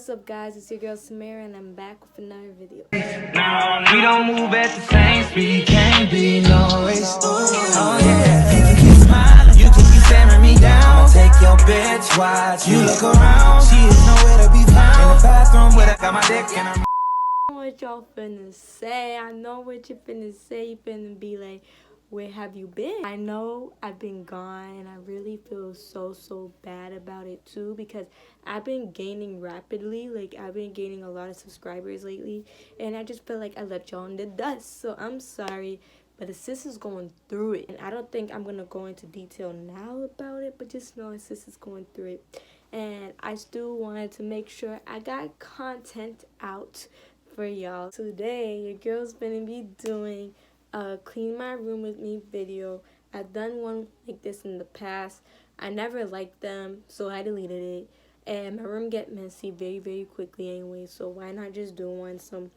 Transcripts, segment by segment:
What's up, guys? It's your girl Samarra, and I'm back with another video. No, we don't move at the same speed, can't be noise. Oh yeah, you can keep smiling, you can keep staring me down. I'ma take your bitch, watch you look around. She is nowhere to be found. In the bathroom where I got my dick and I'm. I know what y'all finna say. I know what you finna say. You finna be like, where have you been? I know I've been gone, and I really feel so bad about it too, because I've been gaining rapidly. Like, I've been gaining a lot of subscribers lately, and I just feel like I left y'all in the dust. So I'm sorry, but the sis is going through it, and I don't think I'm gonna go into detail now about it, but just know the sis is going through it. And I still wanted to make sure I got content out for y'all. Today, your girl's gonna be doing clean my room with me video. I've done one like this in the past. I never liked them, so I deleted it. And my room get messy very quickly anyway, so why not just do one? So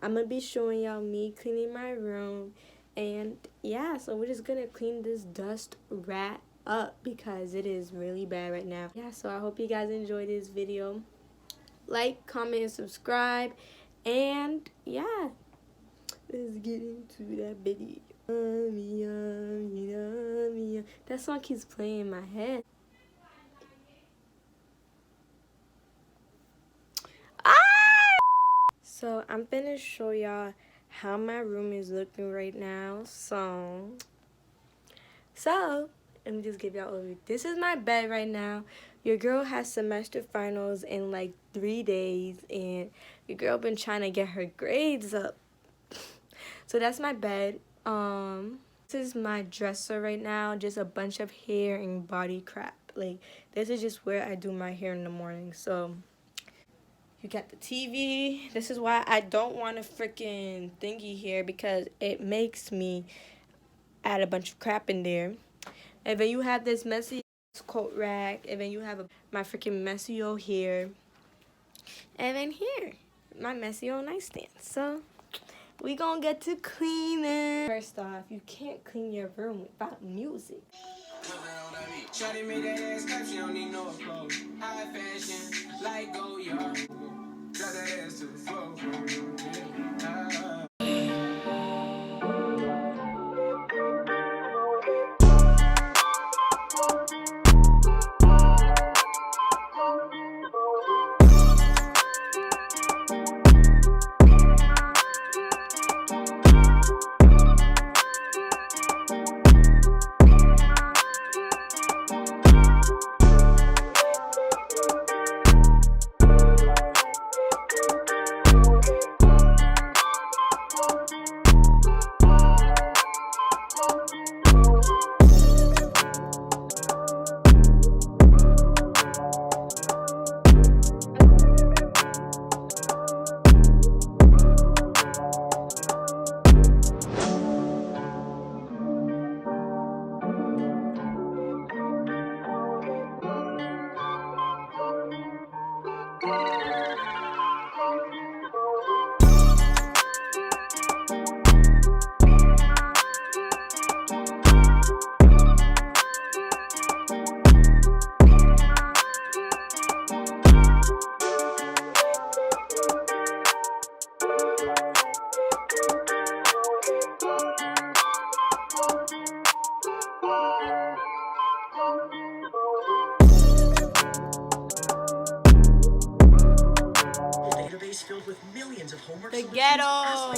I'm gonna be showing y'all me cleaning my room, and yeah, so we're just gonna clean this dust rat up because it is really bad right now. Yeah, so I hope you guys enjoy this video. Like, comment, and subscribe, and yeah, let's get into that video. That song keeps playing in my head. So I'm gonna show y'all how my room is looking right now. So let me just give y'all over. This is my bed right now. Your girl has semester finals in like 3 days, and your girl been trying to get her grades up. So that's my bed. This is my dresser right now. Just a bunch of hair and body crap. Like, this is just where I do my hair in the morning. So you got the TV. This is why I don't want a freaking thingy here, because it makes me add a bunch of crap in there. And then you have this messy coat rack. And then you have my freaking messy old hair. And then here, my messy old nightstand. So we gonna get to cleaning. First off, you can't clean your room without music. Shawty made that ass clap, she don't need no applause. High fashion, like go yard. Got that ass to the floor. Filled with millions of homework The ghetto.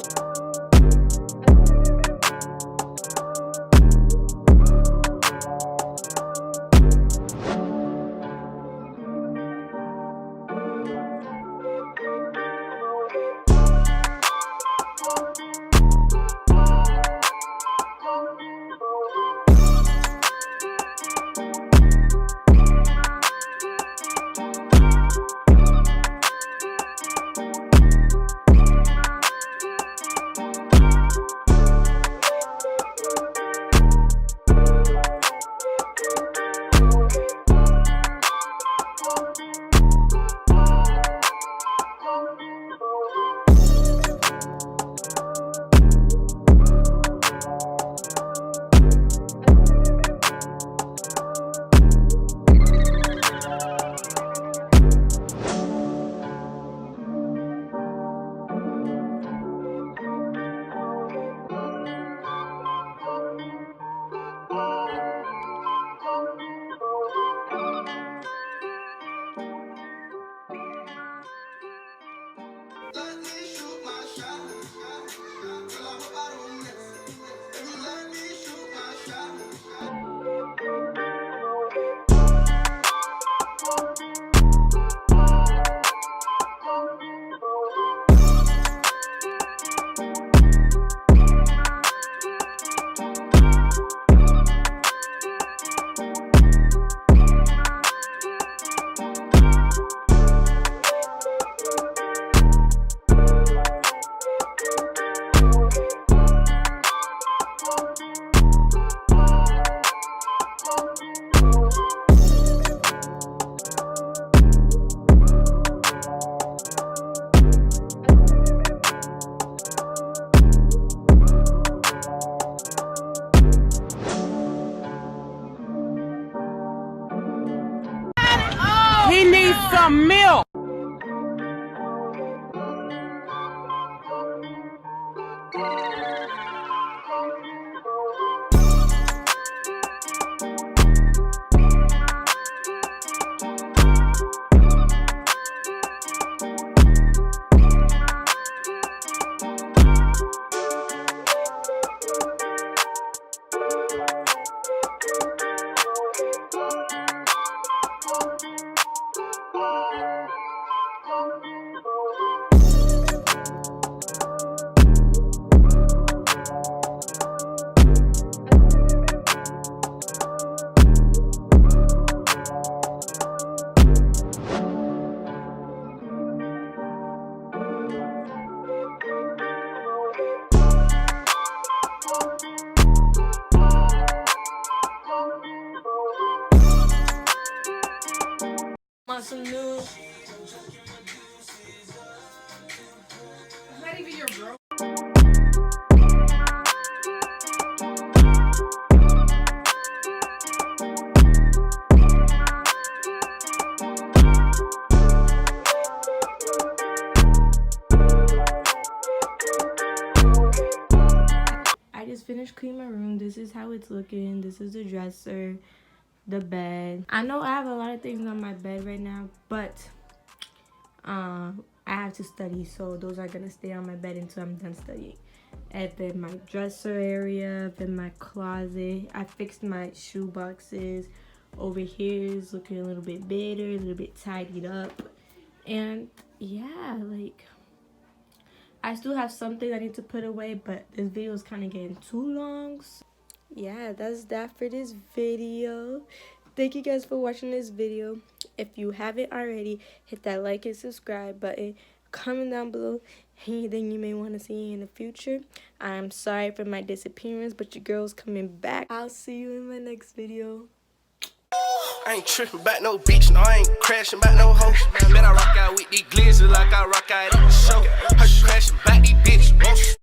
finished cleaning my room. This is how it's looking. This is the dresser, the bed. I know I have a lot of things on my bed right now, but I have to study, so those are gonna stay on my bed until I'm done studying. Up in my dresser area, up in my closet, I fixed my shoe boxes. Over here is looking a little bit better, a little bit tidied up. And yeah, like, I still have something I need to put away, but this video is kind of getting too long. So yeah, that's that for this video. Thank you guys for watching this video. If you haven't already, hit that like and subscribe button. Comment down below anything you may want to see in the future. I'm sorry for my disappearance, but your girl's coming back. I'll see you in my next video. I ain't tripping about no bitch, no, I ain't crashing about no hoe. Bet I rock out with these glizzy like I rock out at the show. Her crashing about these bitches.